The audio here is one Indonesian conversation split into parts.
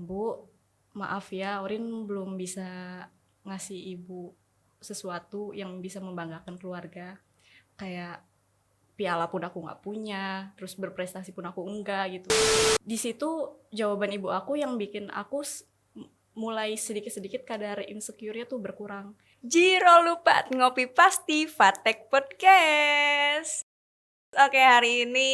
Bu, maaf ya, Orin belum bisa ngasih ibu sesuatu yang bisa membanggakan keluarga. Kayak piala pun aku nggak punya, terus berprestasi pun aku enggak gitu. Di situ jawaban ibu aku yang bikin aku mulai sedikit-sedikit kadar insecure-nya tuh berkurang. Jiro lupa ngopi pasti Fatek Podcast. Oke, hari ini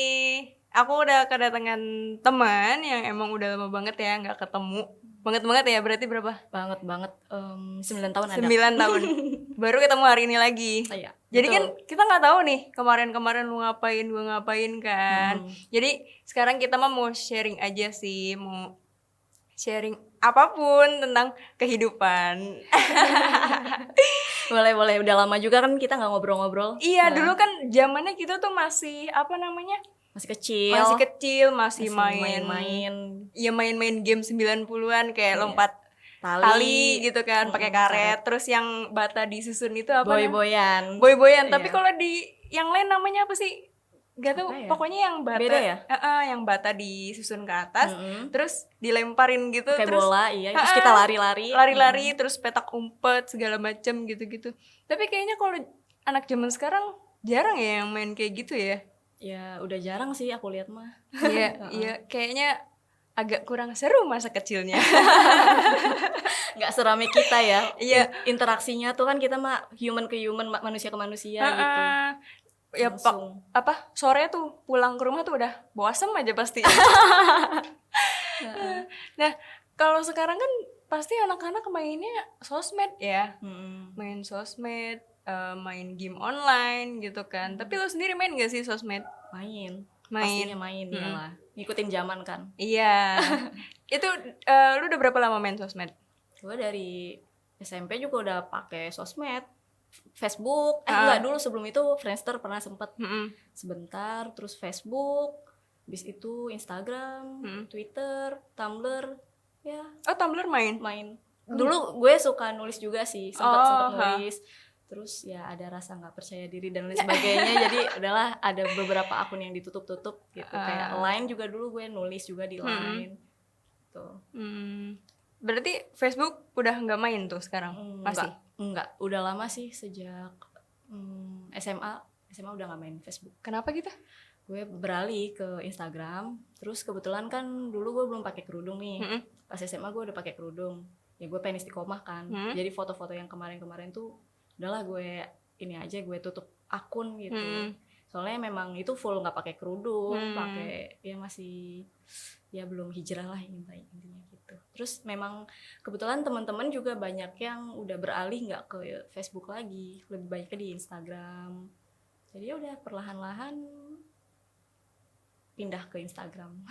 aku udah kedatangan teman yang emang udah lama banget ya nggak ketemu. Banget ya, berarti berapa? Banget, 9 tahun ada. 9 tahun. Baru ketemu hari ini lagi. Iya, Jadi betul. kan kita nggak tahu nih kemarin lu ngapain, gue ngapain kan. Jadi sekarang kita mau sharing aja sih, mau sharing apapun tentang kehidupan. Boleh, udah lama juga kan kita nggak ngobrol-ngobrol. Iya, dulu kan zamannya kita tuh masih Masih kecil, masih main-main. Ya main-main game 90-an kayak lompat Tali gitu kan, pakai karet. Terus yang bata disusun itu apa boy-boyan. Boy-boyan, tapi Iya. kalau di yang lain namanya apa sih? Gak tau, Apa ya? pokoknya yang bata. Beda ya? Yang bata disusun ke atas, terus dilemparin gitu, Kayak terus bola, iya. Terus kita lari-lari. Terus petak umpet segala macam gitu-gitu. Tapi kayaknya kalau anak zaman sekarang jarang ya yang main kayak gitu ya. Ya udah jarang sih aku lihat mah. Iya, kayaknya agak kurang seru masa kecilnya. Nggak serame kita ya. Iya. Interaksinya tuh kan kita mah human ke human, manusia ke manusia gitu. Ya sore tuh pulang ke rumah tuh udah bosan aja pasti. Nah, kalau sekarang kan pasti anak-anak mainnya sosmed ya. Main sosmed, main game online gitu kan. Tapi lo sendiri main gak sih sosmed? Main. Pastinya main, iyalah. Ngikutin zaman kan. Iya. Itu lu udah berapa lama main sosmed? Gue dari SMP juga udah pakai sosmed. Facebook, enggak, dulu sebelum itu Friendster pernah sempet sebentar, terus Facebook, habis itu Instagram, Twitter, Tumblr, ya. Oh, Tumblr main? Dulu gue suka nulis juga sih, sempat nulis. Terus ya ada rasa nggak percaya diri dan lain sebagainya, jadi udahlah ada beberapa akun yang ditutup gitu. Kayak Line juga dulu gue nulis juga di Line. Tuh. Berarti Facebook udah nggak main tuh sekarang? Masih? Enggak, udah lama sih sejak SMA udah nggak main Facebook. Kenapa gitu? Gue beralih ke Instagram, terus kebetulan kan dulu gue belum pakai kerudung nih. Pas SMA gue udah pakai kerudung, ya gue pengen istiqomah kan. Jadi foto-foto yang kemarin tuh udahlah gue ini aja, gue tutup akun gitu. Soalnya memang itu full nggak pakai kerudung, pakai ya masih ya belum hijrah lah intinya gitu. Terus memang kebetulan teman-teman juga banyak yang udah beralih nggak ke Facebook lagi, lebih banyaknya di Instagram. Jadi ya udah perlahan-lahan pindah ke Instagram.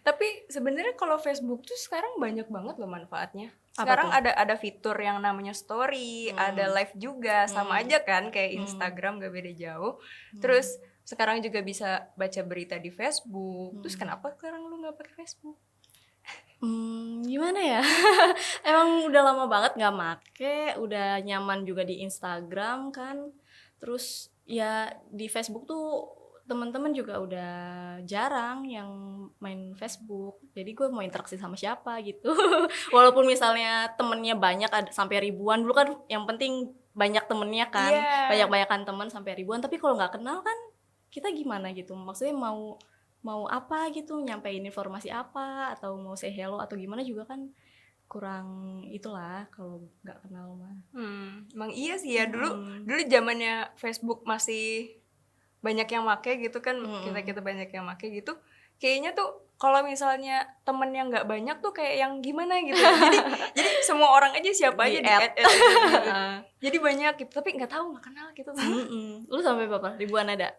Tapi sebenarnya kalau Facebook tuh sekarang banyak banget loh manfaatnya. Sekarang ada fitur yang namanya story, ada live juga, sama aja kan kayak Instagram, gak beda jauh. Terus sekarang juga bisa baca berita di Facebook. Terus kenapa sekarang lu nggak pakai Facebook? Gimana ya? Emang udah lama banget nggak make, udah nyaman juga di Instagram kan. Terus ya di Facebook tuh teman-teman juga udah jarang yang main Facebook. Jadi gue mau interaksi sama siapa gitu. Walaupun misalnya temennya banyak, ada sampai ribuan. Dulu kan yang penting banyak temennya kan. Banyak-banyakan temen sampai ribuan. Tapi kalau nggak kenal kan kita gimana gitu. Maksudnya mau apa gitu, nyampein informasi apa, atau mau say hello atau gimana juga kan kurang itulah kalau nggak kenal mah. Emang iya sih ya, dulu zamannya Facebook masih banyak yang make gitu kan, kita banyak yang make gitu. Kayaknya tuh kalau misalnya temen yang nggak banyak tuh kayak yang gimana gitu. jadi semua orang aja siapa aja di add gitu. Jadi banyak gitu, tapi nggak tahu, nggak kenal gitu. Lu sampai berapa ribuan ada?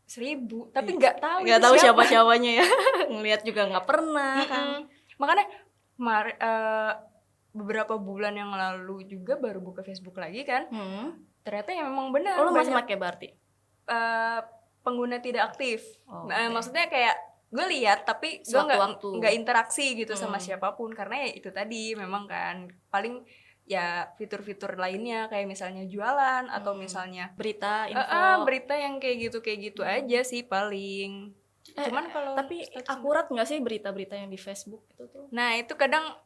1000, tapi nggak tahu siapa-siapanya ya. Ngelihat juga nggak pernah kan. Makanya beberapa bulan yang lalu juga baru buka Facebook lagi kan. Ternyata ya memang benar. Lu masih pakai berarti? Pengguna tidak aktif. Maksudnya kayak gue lihat tapi gue nggak interaksi gitu sama siapapun, karena ya itu tadi memang kan paling ya fitur-fitur lainnya kayak misalnya jualan atau misalnya berita, info. Berita yang kayak gitu aja sih paling. Cuman kalau Tapi status, akurat nggak sih berita-berita yang di Facebook itu tuh? nah itu kadang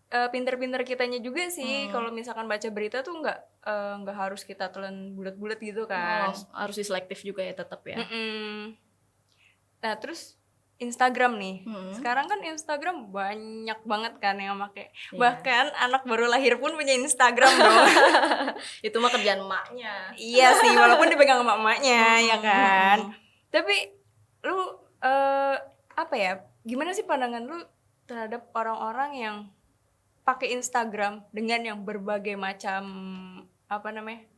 pinter-pinter kitanya juga sih, kalau misalkan baca berita tuh nggak harus kita telan bulat-bulat gitu Oh, kan. harus diselektif juga ya tetap ya. Mm-mm. Nah terus Instagram nih, Hmm. sekarang kan Instagram banyak banget kan yang pakai, Iya. bahkan anak baru lahir pun punya Instagram dong. Itu mah kerjaan emaknya. Iya sih, walaupun dipegang sama emaknya ya kan. Tapi lu apa ya? Gimana sih pandangan lu terhadap orang-orang yang pakai Instagram dengan yang berbagai macam apa namanya?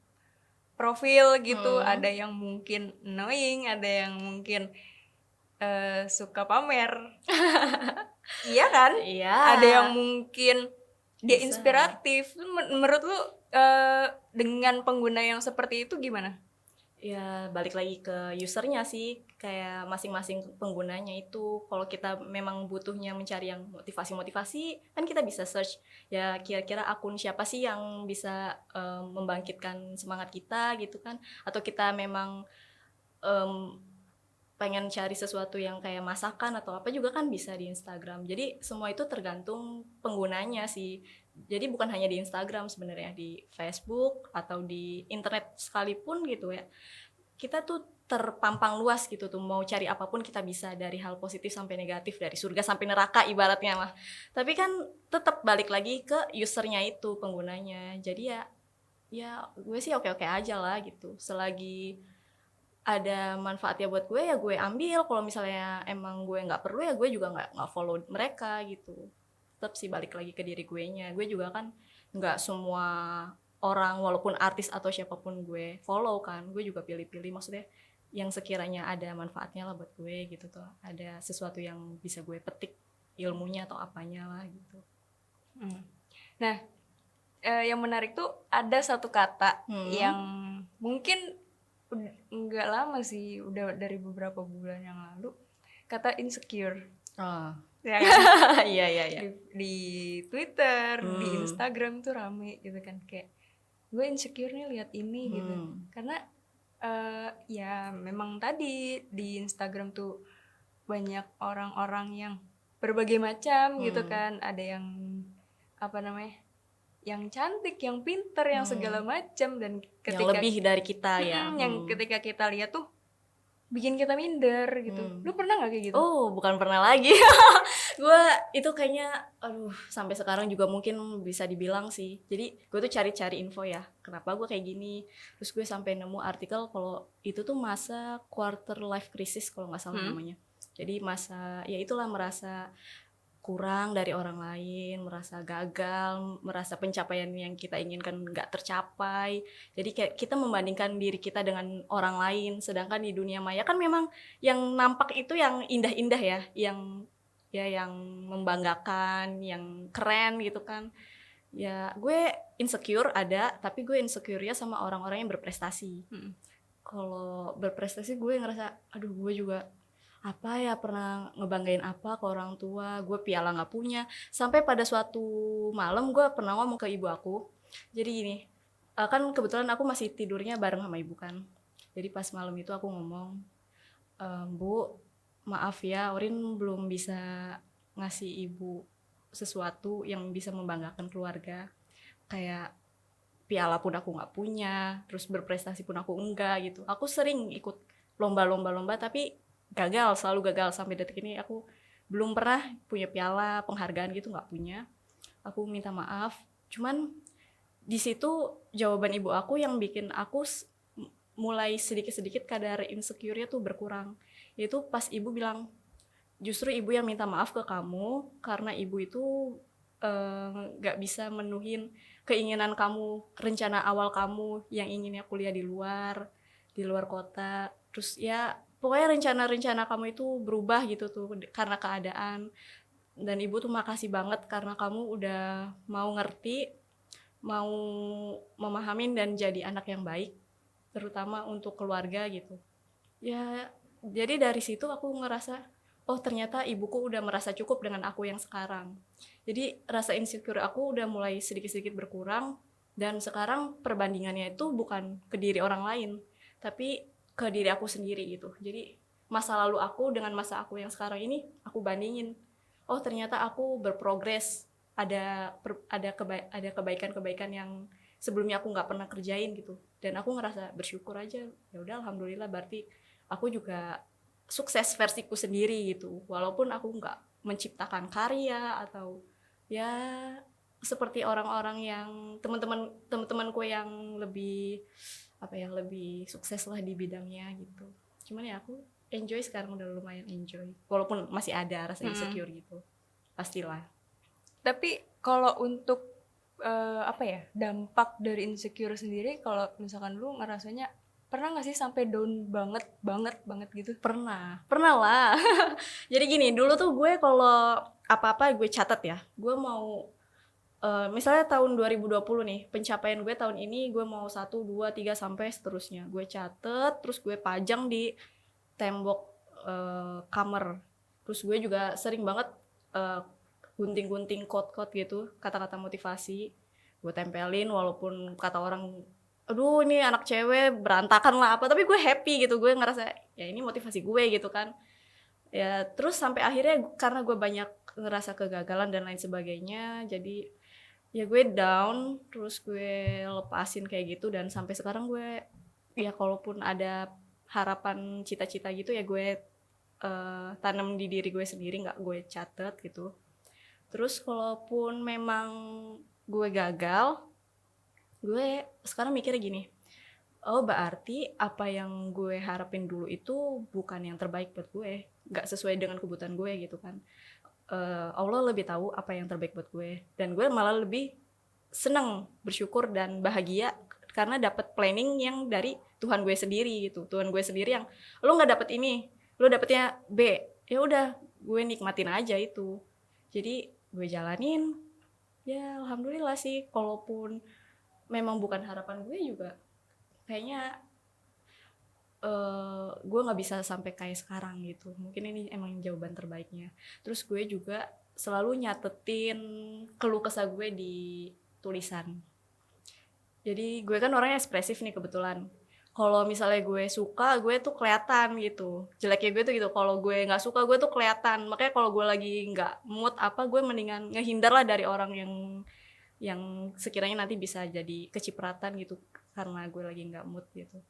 Profil gitu. Ada yang mungkin annoying, ada yang mungkin suka pamer. Iya kan? Iya. Ada yang mungkin dia Bisa. inspiratif. Menurut lu dengan pengguna yang seperti itu gimana? Ya balik lagi ke usernya sih, kayak masing-masing penggunanya itu. Kalau kita memang butuhnya mencari yang motivasi-motivasi, kan kita bisa search ya kira-kira akun siapa sih yang bisa membangkitkan semangat kita gitu kan. Atau kita memang em, pengen cari sesuatu yang kayak masakan atau apa juga kan bisa di Instagram. Jadi semua itu tergantung penggunanya sih. Jadi bukan hanya di Instagram sebenarnya, di Facebook atau di internet sekalipun gitu ya. Kita tuh terpampang luas gitu tuh, mau cari apapun kita bisa, dari hal positif sampai negatif, dari surga sampai neraka ibaratnya mah. Tapi kan tetap balik lagi ke usernya itu, penggunanya. Jadi ya gue sih oke-oke aja lah gitu. Selagi ada manfaatnya buat gue ya gue ambil, kalau misalnya emang gue nggak perlu ya gue juga nggak follow mereka gitu. Tetap sih balik lagi ke diri gue nya, gue juga kan nggak semua orang walaupun artis atau siapapun gue follow kan, gue juga pilih-pilih, maksudnya yang sekiranya ada manfaatnya lah buat gue gitu tuh, ada sesuatu yang bisa gue petik ilmunya atau apanya lah gitu. Nah, yang menarik tuh ada satu kata yang mungkin nggak lama sih, udah dari beberapa bulan yang lalu, kata insecure. Oh. Ya kan? Iya iya iya. Di Twitter, di Instagram tuh rame gitu kan, kayak gue insecure nih lihat ini gitu. Karena ya memang tadi di Instagram tuh banyak orang-orang yang berbagai macam gitu kan, ada yang apa namanya, yang cantik, yang pinter, yang segala macam, dan Yang lebih dari kita ya. yang ketika kita lihat tuh bikin kita minder gitu. Lu pernah nggak kayak gitu? Oh, bukan pernah lagi. Gue itu kayaknya, aduh, sampai sekarang juga mungkin bisa dibilang sih. Jadi gue tuh cari-cari info ya, kenapa gue kayak gini. Terus gue sampai nemu artikel kalau itu tuh masa quarter life crisis kalau nggak salah namanya. Jadi masa, ya itulah, merasa kurang dari orang lain, merasa gagal, merasa pencapaian yang kita inginkan nggak tercapai. Jadi kayak kita membandingkan diri kita dengan orang lain, sedangkan di dunia maya kan memang yang nampak itu yang indah-indah ya, yang membanggakan, yang keren gitu kan. Ya gue insecure ada, tapi gue insecure-nya sama orang-orang yang berprestasi. Kalau berprestasi gue ngerasa, aduh gue juga apa ya, pernah ngebanggain apa ke orang tua, gue piala nggak punya. Sampai pada suatu malam gue pernah ngomong ke ibu aku, jadi gini, kan kebetulan aku masih tidurnya bareng sama ibu kan. Jadi pas malam itu aku ngomong, Bu, maaf ya, Orin belum bisa ngasih ibu sesuatu yang bisa membanggakan keluarga. Kayak piala pun aku nggak punya, terus berprestasi pun aku enggak gitu. Aku sering ikut lomba-lomba tapi gagal, selalu gagal. Sampai detik ini aku belum pernah punya piala, penghargaan gitu, nggak punya. Aku minta maaf. Cuman di situ jawaban ibu aku yang bikin aku mulai sedikit-sedikit kadar insecure-nya tuh berkurang. Yaitu pas ibu bilang, justru ibu yang minta maaf ke kamu karena ibu itu nggak bisa menuhin keinginan kamu, rencana awal kamu yang inginnya kuliah di luar kota. Terus ya pokoknya rencana-rencana kamu itu berubah gitu tuh karena keadaan. Dan ibu tuh makasih banget karena kamu udah mau ngerti, mau memahamin dan jadi anak yang baik, terutama untuk keluarga gitu. Ya jadi dari situ aku ngerasa, oh ternyata ibuku udah merasa cukup dengan aku yang sekarang. Jadi rasa insecure aku udah mulai sedikit-sedikit berkurang, dan sekarang perbandingannya itu bukan ke diri orang lain, tapi ke diri aku sendiri gitu. Jadi masa lalu aku dengan masa aku yang sekarang ini aku bandingin, oh ternyata aku berprogres, ada kebaikan-kebaikan yang sebelumnya aku nggak pernah kerjain gitu, dan aku ngerasa bersyukur aja. Ya udah, alhamdulillah, berarti aku juga sukses versiku sendiri gitu, walaupun aku nggak menciptakan karya atau ya seperti orang-orang yang teman-temanku yang lebih lebih sukses lah di bidangnya gitu. Cuman ya aku enjoy sekarang, udah lumayan enjoy, walaupun masih ada rasa insecure gitu, pastilah. Tapi kalau untuk dampak dari insecure sendiri, kalau misalkan lu ngerasanya pernah nggak sih sampai down banget gitu? Pernah lah. Jadi gini, dulu tuh gue kalau apa-apa gue catat ya, gue mau misalnya tahun 2020 nih, pencapaian gue tahun ini gue mau 1, 2, 3 sampai seterusnya. Gue catet, terus gue pajang di tembok kamar. Terus gue juga sering banget gunting-gunting quote-quote gitu, kata-kata motivasi. Gue tempelin, walaupun kata orang, aduh ini anak cewek berantakan lah apa, tapi gue happy gitu, gue ngerasa ya ini motivasi gue gitu kan. Ya terus sampai akhirnya karena gue banyak ngerasa kegagalan dan lain sebagainya, jadi ya gue down, terus gue lepasin kayak gitu, dan sampai sekarang gue ya kalaupun ada harapan cita-cita gitu ya gue tanam di diri gue sendiri, nggak gue catet gitu. Terus kalaupun memang gue gagal, gue sekarang mikirnya gini, oh berarti apa yang gue harapin dulu itu bukan yang terbaik buat gue, nggak sesuai dengan kebutuhan gue gitu kan. Allah lebih tahu apa yang terbaik buat gue, dan gue malah lebih seneng, bersyukur dan bahagia karena dapat planning yang dari Tuhan gue sendiri gitu. Tuhan gue sendiri yang, lo nggak dapet ini, lo dapetnya B, ya udah gue nikmatin aja itu. Jadi gue jalanin, ya alhamdulillah sih. Kalaupun memang bukan harapan gue juga, kayaknya gue nggak bisa sampai kayak sekarang gitu. Mungkin ini emang jawaban terbaiknya. Terus gue juga selalu nyatetin keluh kesah gue di tulisan. Jadi gue kan orangnya ekspresif nih kebetulan. Kalau misalnya gue suka, gue tuh kelihatan gitu. Jeleknya gue tuh gitu, kalau gue nggak suka gue tuh kelihatan. Makanya kalau gue lagi nggak mood apa, gue mendingan ngehindar lah dari orang yang sekiranya nanti bisa jadi kecipratan gitu karena gue lagi nggak mood gitu.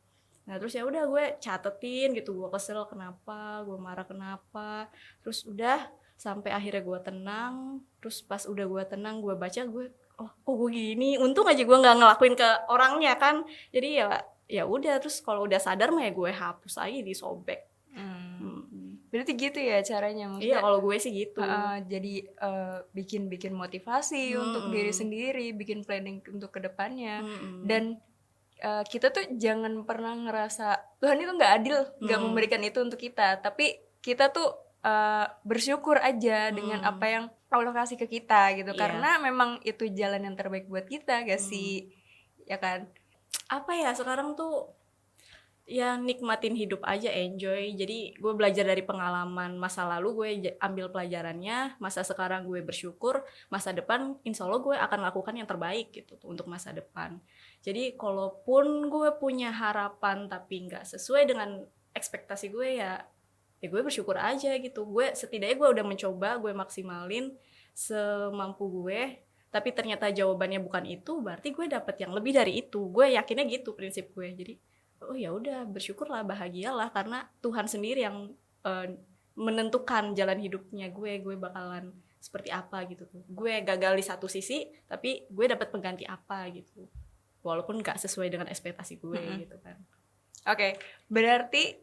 Nah terus ya udah gue catetin gitu, gue kesel kenapa, gue marah kenapa, terus udah sampai akhirnya gue tenang. Terus pas udah gue tenang, gue baca, gue oh kok gue gini, untung aja gue nggak ngelakuin ke orangnya kan. Jadi ya udah, terus kalau udah sadar mah ya gue hapus aja, disobek. Berarti gitu ya caranya, maksudnya? Iya kalau gue sih gitu. Jadi bikin motivasi untuk diri sendiri, bikin planning untuk kedepannya. Dan kita tuh jangan pernah ngerasa Tuhan itu nggak adil, nggak memberikan itu untuk kita. Tapi kita tuh bersyukur aja dengan apa yang Allah kasih ke kita gitu. Yeah. Karena memang itu jalan yang terbaik buat kita, gak sih? Ya kan? Apa ya, sekarang tuh ya nikmatin hidup aja, enjoy. Jadi gue belajar dari pengalaman masa lalu, gue ambil pelajarannya. Masa sekarang gue bersyukur, masa depan insya Allah gue akan lakukan yang terbaik gitu untuk masa depan. Jadi kalaupun gue punya harapan tapi gak sesuai dengan ekspektasi gue, ya gue bersyukur aja gitu. Gue setidaknya gue udah mencoba, gue maksimalin semampu gue. Tapi ternyata jawabannya bukan itu, berarti gue dapet yang lebih dari itu. Gue yakinnya gitu prinsip gue. Jadi oh ya udah, bersyukurlah, bahagialah, karena Tuhan sendiri yang menentukan jalan hidupnya gue bakalan seperti apa gitu tuh. Gue gagal di satu sisi, tapi gue dapat pengganti apa gitu, walaupun gak sesuai dengan ekspektasi gue gitu kan. Oke, berarti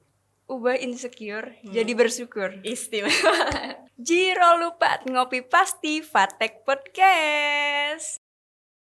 ubah insecure jadi bersyukur. Istimewa. Jiro lupa ngopi pasti Fatek Podcast.